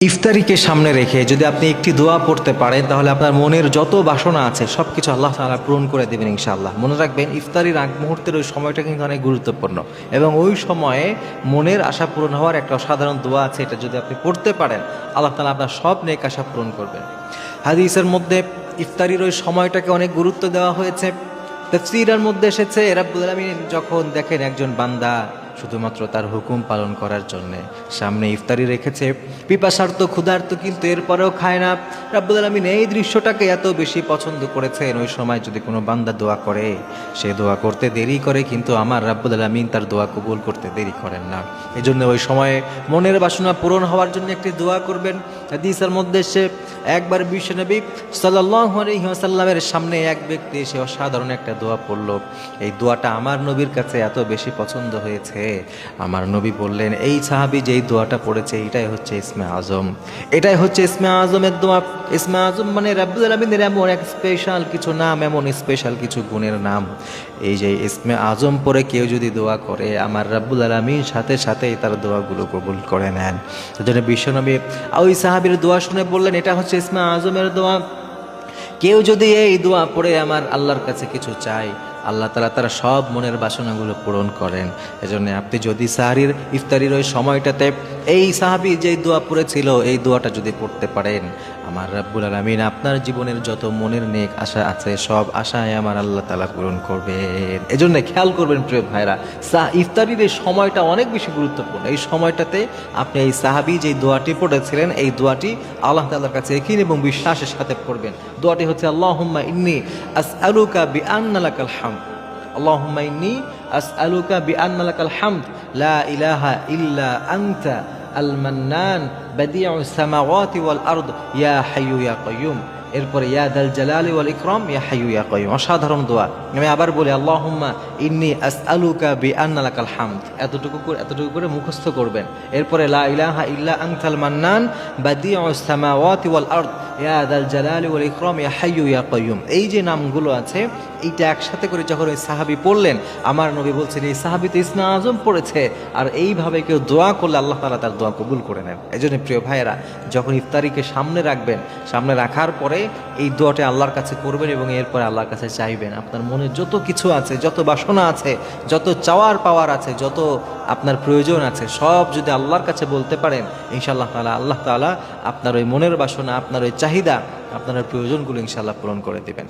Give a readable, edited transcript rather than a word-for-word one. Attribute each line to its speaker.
Speaker 1: ইফতারিকে সামনে রেখে যদি আপনি একটি দোয়া পড়তে পারেন তাহলে আপনার মনের যত বাসনা আছে সব কিছু আল্লাহ তাআলা পূরণ করে দেবেন ইনশাআল্লাহ। মনে রাখবেন ইফতারির আগ মুহূর্তের ওই সময়টা কিন্তু অনেক গুরুত্বপূর্ণ এবং ওই সময়ে মনের আশা পূরণ হওয়ার একটা অসাধারণ দোয়া আছে। এটা যদি আপনি পড়তে পারেন আল্লাহ তাআলা আপনার সব নেক আশা পূরণ করবেন। হাদিসের মধ্যে ইফতারির ওই সময়টাকে অনেক গুরুত্ব দেওয়া হয়েছে। তাফসীরের মধ্যে এসেছে রাব্বুল আলামিন যখন দেখেন একজন বান্দা শুধুমাত্র তার হুকুম পালন করার জন্যে সামনে ইফতারি রেখেছে, পিপাসার্ত ক্ষুধার্ত কিন্তু এরপরেও খায় না, রাব্বুল আলামিন এই দৃশ্যটাকে এত বেশি পছন্দ করেছেন। ওই সময় যদি কোনো বান্দা দোয়া করে, সে দোয়া করতে দেরি করে কিন্তু আমার রাব্বুল আলামিন তার দোয়া কবুল করতে দেরি করেন না। এই জন্য ওই সময়ে মনের বাসনা পূরণ হওয়ার জন্য একটি দোয়া করবেন। হাদিসের মধ্যে সে একবার বিশ্বনবী সাল্লাল্লাহু আলাইহি ওয়াসাল্লামের সামনে এক ব্যক্তি এসে অসাধারণ একটা দোয়া পড়ল। এই দোয়াটা আমার নবীর কাছে এত বেশি পছন্দ হয়েছে, আমার নবী বললেন এই সাহাবী যেই দোয়াটা পড়েছে এটাই হচ্ছে ইসমে আজম, এটাই হচ্ছে ইসমে আজমের দোয়া। ইসমে আজম মানে রাব্বুল আলামিনের এমন এক স্পেশাল কিছু নাম, এমন স্পেশাল কিছু গুণের নাম। এই যে ইসমে আজম পড়ে কেউ যদি দোয়া করে আমার রাব্বুল আলামিন সাথে সাথেই তার দোয়াগুলো কবুল করে নেন। সেজন্য বিশ্বনবী ওই সাহাবীর দোয়া শুনে বললেন এটা হচ্ছে ইসমে আজমের দোয়া। কেউ যদি এই দোয়া পড়ে আমার আল্লাহর কাছে কিছু চায় আল্লাহ তাআলা তারা সব মনের বাসনাগুলো পূরণ করেন। এজন্য আপনি যদি সাহরির ইফতারির ওই সময়টাতে এই সাহাবী যেই দোয়া পড়েছিল এই দোয়াটা যদি পড়তে পারেন আমার রাব্বুল আলামিন আপনার জীবনের যত মনের নেক আশা আছে সব আশায় আমার আল্লাহ তাআলা পূরণ করবেন। এজন্য খেয়াল করবেন প্রিয় ভাইরা, ইফতারির এই সময়টা অনেক বেশি গুরুত্বপূর্ণ। এই সময়টাতে আপনি এই সাহাবী যেই দোয়াটি পড়েছিলেন এই দোয়াটি আল্লাহ তাআলার কাছে ইয়াকিন এবং বিশ্বাসের সাথে পড়বেন। দোয়াটি হচ্ছে আল্লাহুম্মা ইন্নী আসআলুকা বিআন্না লাকাল হামদ, আল্লাহুম্মা ইন্নী আসআলুকা বিআন্না লাকাল হামদ লা ইলাহা ইল্লা আনতা আল মান্নান বাদিউস সামাওয়াতি ওয়াল আরদ ইয়া হাইয়্যু ইয়া কাইয়্যুম। এরপরে ইয়া দাল জালালি ওয়াল ইকরাম ইয়া হাইয়্যু ইয়া কাইয়্যুম। অসাধারণ দোয়া। আমি আবার বলি আল্লাহুম্মা ইন্নী আসআলুকা বিআন্না লাকাল হামদ, এতটুকু করে মুখস্থ করবেন। এরপরে লা ইলাহা ইল্লা আনতাল মান্নান বাদিউস সামাওয়াতি ওয়াল আরদ ইয়া দাল জালালি ওয়াল ইকরাম ইয়া হাইয়্যু ইয়া কাইয়্যুম। এই যে নামগুলো আছে এইটা একসাথে করে যখন ওই সাহাবী পড়লেন আমার নবী বলছেন এই সাহাবী তো ইসমে আজম পড়েছে, আর এইভাবে কেউ দোয়া করলে আল্লাহ তাআলা তার দোয়া কবুল করে নেন। এই জন্য প্রিয় ভাইয়েরা যখন ইফতারিকে সামনে রাখবেন, সামনে রাখার পরে এই দোয়াটা আল্লাহর কাছে করবেন এবং এরপরে আল্লাহর কাছে চাইবেন আপনার মনে যত কিছু আছে, যত বাসনা আছে, যত চাওয়ার পাওয়ার আছে, যত আপনার প্রয়োজন আছে সব যদি আল্লাহর কাছে বলতে পারেন ইনশাআল্লাহ তাআলা আল্লাহ তাআলা আপনার ওই মনের বাসনা, আপনার ওই চাহিদা, আপনার প্রয়োজনগুলো ইনশাআল্লাহ পূরণ করে দেবেন।